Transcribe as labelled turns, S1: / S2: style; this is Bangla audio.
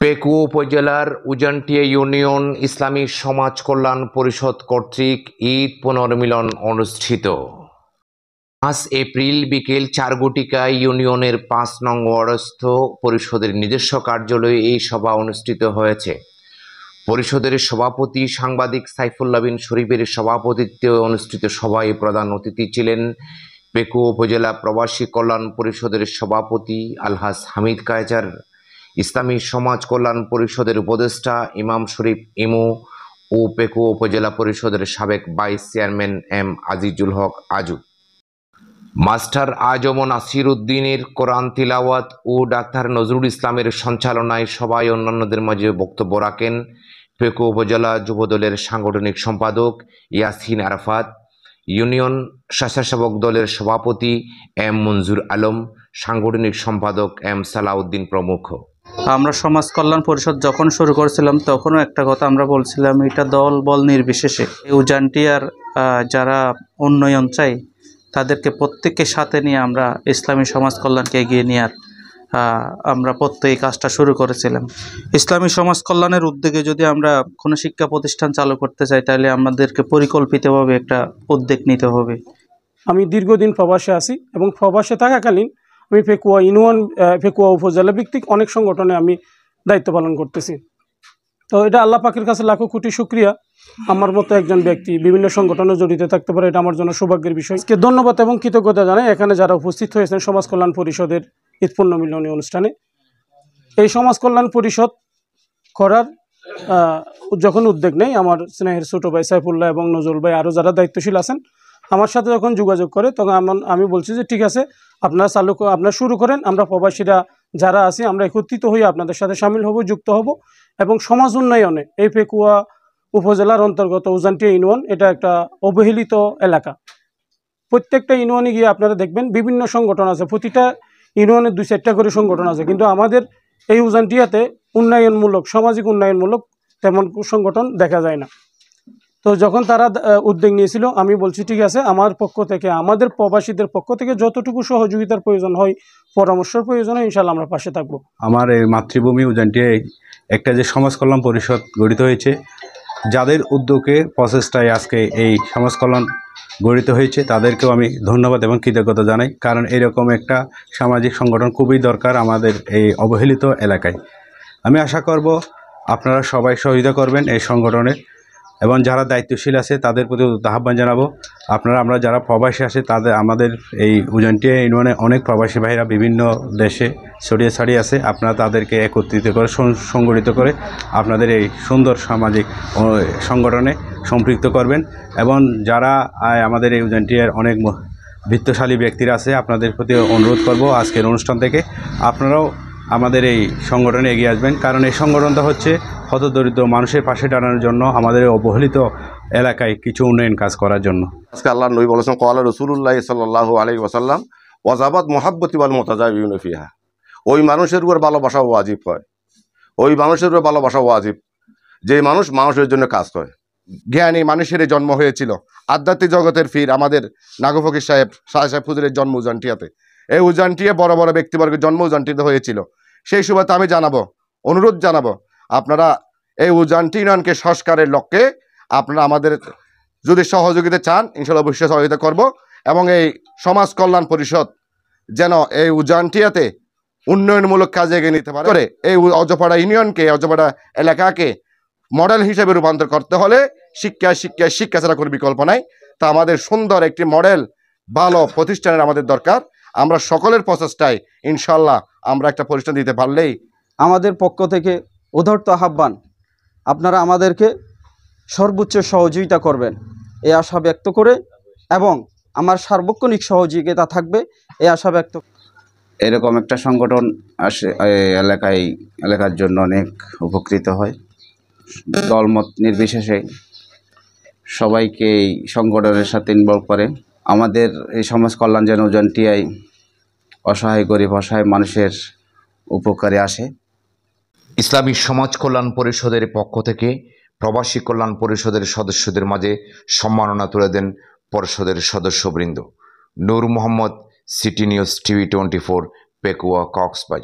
S1: পেকুয়া উপজেলার উজানটিয়া ইউনিয়ন ইসলামী সমাজ কল্যাণ পরিষদ কর্তৃক ঈদ পুনর্মিলন অনুষ্ঠিত। 5 এপ্রিল বিকেল 4 ঘটিকায় ইউনিয়নের 5 নং ওয়ার্ডস্থ পরিষদের নিজস্ব কার্যালয়ে এই সভা অনুষ্ঠিত হয়েছে। পরিষদের সভাপতি সাংবাদিক সাইফুল্লাহ বিন শরীফের সভাপতিত্বে অনুষ্ঠিত সভায় প্রধান অতিথি ছিলেন পেকুয়া উপজেলা প্রবাসী কল্যাণ পরিষদের সভাপতি আলহাজ হামিদ কায়জার, ইসলামী সমাজ কল্যাণ পরিষদের উপদেষ্টা ইমাম শরীফ ইমু ও পেকুয়া উপজেলা পরিষদের সাবেক ভাইস চেয়ারম্যান এম আজিজুল হক আজু। মাস্টার আজম নাসির উদ্দিনের কোরআন তিলাওয়াত ও ডাক্তার নজরুল ইসলামের সঞ্চালনায় সভায় অন্যান্যদের মাঝে বক্তব্য রাখেন পেকুয়া উপজেলা যুবদলের সাংগঠনিক সম্পাদক ইয়াসিন আরাফাত, ইউনিয়ন স্বেচ্ছাসেবক দলের সভাপতি এম মঞ্জুর আলম, সাংগঠনিক সম্পাদক এম সালাউদ্দিন প্রমুখ।
S2: আমরা সমাজ কল্যাণ পরিষদ যখন শুরু করেছিলাম তখনও একটা কথা আমরা বলছিলাম, এটা দল বল নির্বিশেষে উজানটিয়ার যারা উন্নয়ন চাই তাদেরকে প্রত্যেককে সাথে নিয়ে আমরা ইসলামী সমাজ কল্যাণকে এগিয়ে নেওয়ার আমরা প্রত্যেক কাজটা শুরু করেছিলাম। ইসলামী সমাজ কল্যাণের উদ্যোগে যদি আমরা কোনো শিক্ষা প্রতিষ্ঠান চালু করতে চাই তাহলে আমাদেরকে পরিকল্পিতভাবে একটা উদ্যোগ নিতে হবে।
S3: আমি দীর্ঘদিন প্রবাসে আছি এবং প্রবাসে থাকাকালীন আমি পেকুয়া উপজেলা ভিত্তিক অনেক সংগঠনে আমি দায়িত্ব পালন করতেছি। তো এটা আল্লাহ পাকের কাছে লাখো কোটি শুকরিয়া, আমার মতো একজন ব্যক্তি বিভিন্ন সংগঠনে জড়িত থাকতে পারে, এটা আমার জন্য সৌভাগ্যের বিষয়। ধন্যবাদ এবং কৃতজ্ঞতা জানাই এখানে যারা উপস্থিত হয়েছেন সমাজ কল্যাণ পরিষদের ঈদ পুনর্মিলনী অনুষ্ঠানে। এই সমাজ কল্যাণ পরিষদ করার যখন উদ্যোগ নেই আমার স্নেহের ছোটো ভাই সাইফুল্লাহ এবং নজরুল ভাই আরও যারা দায়িত্বশীল আছেন আমার সাথে যখন যোগাযোগ করে তখন আমি বলছি যে ঠিক আছে, আপনারা শুরু করেন, আমরা প্রবাসীরা যারা আছি আমরা একত্রিত হয়ে আপনাদের সাথে সামিল হব, যুক্ত হব এবং সমাজ উন্নয়নে এই পেকুয়া উপজেলার অন্তর্গত উজানটিয়া ইউনিয়ন এটা একটা অবহেলিত এলাকা। প্রত্যেকটা ইউনিয়নে গিয়ে আপনারা দেখবেন বিভিন্ন সংগঠন আছে, প্রতিটা ইউনিয়নের 2-4টা করে সংগঠন আছে, কিন্তু আমাদের এই উজানটিয়াতে উন্নয়নমূলক সামাজিক উন্নয়নমূলক তেমন সংগঠন দেখা যায় না। তো যখন তারা উদ্যোগ নিয়েছিল আমি বলছি ঠিক আছে, আমার পক্ষ থেকে আমাদের প্রবাসীদের পক্ষ থেকে যতটুকু সহযোগিতার প্রয়োজন হয়, পরামর্শের প্রয়োজন হয়, ইনশাল্লাহ আমরা পাশে থাকবো।
S4: আমার এই মাতৃভূমি উজানটিয়ায় একটা যে সমাজ কল্যাণ পরিষদ গঠিত হয়েছে, যাদের উদ্যোগে প্রচেষ্টায় আজকে এই সমাজ কল্যাণ গঠিত হয়েছে তাদেরকেও আমি ধন্যবাদ এবং কৃতজ্ঞতা জানাই, কারণ এরকম একটা সামাজিক সংগঠন খুবই দরকার আমাদের এই অবহেলিত এলাকায়। আমি আশা করব আপনারা সবাই সহযোগিতা করবেন এই সংগঠনে এবং যারা দায়িত্বশীল আছে তাদের প্রতি আহ্বান জানাবো, আমরা যারা প্রবাসী আছে আমাদের এই উজানটিয়া ইউনিয়নে অনেক প্রবাসী ভাইরা বিভিন্ন দেশে ছড়িয়ে আছে, আপনারা তাদেরকে একত্রিত করে সংগঠিত করে আপনাদের এই সুন্দর সামাজিক সংগঠনে সম্পৃক্ত করবেন এবং যারা আমাদের এই উজানটিয়ার অনেক বিত্তশালী ব্যক্তিরা আছে আপনাদের প্রতি অনুরোধ করব আজকের অনুষ্ঠান থেকে আপনারাও আমাদের এই সংগঠনে এগিয়ে আসবেন, কারণ এই সংগঠনটা হচ্ছে হতদরিদ্র মানুষের পাশে দাঁড়ানোর জন্য, আমাদের অবহেলিত এলাকায় কিছু উন্নয়ন কাজ করার জন্য।
S5: আজকে আল্লাহ নবী বলেছেন ক্বালা রাসূলুল্লাহ সাল্লাল্লাহু আলাইহি ওয়াসাল্লাম ওয়াজাবাত মুহাব্বতি ওয়াল মুতাজাবিউনা ফিহা। ওই মানুষের উপর ভালোবাসা ওয়াজিব হয়, ওই মানুষের উপর ভালোবাসা ওয়াজিব যে মানুষের জন্য কাজ করে। জ্ঞানী মানুষের জন্ম হয়েছিল, আধ্যাত্মিক জগতের ফির আমাদের নাগু ফকির সাহেব হুজুরের জন্ম উজানটিয়াতে। এই উজানটিয়া বড় বড় ব্যক্তিবর্গের জন্ম উজানটিয়াতে হয়েছিল। সেই সুবাদে আমি অনুরোধ জানাবো আপনারা এই উজানটিয়া ইউনিয়নকে সংস্কারের লক্ষ্যে আপনারা আমাদের যদি সহযোগিতা চান ইনশাআল্লাহ অবশ্যই সহযোগিতা করব এবং এই সমাজ কল্যাণ পরিষদ যেন এই উজানটিয়াতে উন্নয়নমূলক কাজে এগিয়ে নিতে পারে। এই অজপাড়া ইউনিয়নকে, অজপাড়া এলাকাকে মডেল হিসেবে রূপান্তর করতে হলে শিক্ষা ছাড়া কোনো বিকল্প নাই। তা আমাদের সুন্দর একটি মডেল ভালো প্রতিষ্ঠানের আমাদের দরকার। আমরা সকলের প্রচেষ্টায় ইনশাল্লাহ আমরা একটা প্রতিষ্ঠান দিতে পারলেই
S6: আমাদের পক্ষ থেকে উদারত আহ্বান, আপনারা আমাদেরকে সর্বোচ্চ সহযোগিতা করবেন এই আশা ব্যক্ত করে এবং আমার সার্বক্ষণিক সহযোগিতা থাকবে এই আশা ব্যক্ত।
S7: এরকম একটা সংগঠন আসে এলাকার জন্য অনেক উপকৃত হয়, দলমত নির্বিশেষে সবাইকে এই সংগঠনের সাথে ইনভলভ করে। আমাদের এই সমাজ কল্যাণ যেন উজানটিয়ায় অসহায় গরিব অসহায় মানুষের উপকারে আসে।
S1: ইসলামী সমাজ কল্যাণ পরিষদের পক্ষ থেকে প্রবাসী কল্যাণ পরিষদের সদস্যদের মাঝে সম্মাননা তুলে দেন পরিষদের সদস্যবৃন্দ। Noor Mohammad, city news TV 24, Pekua, Cox's Bazar.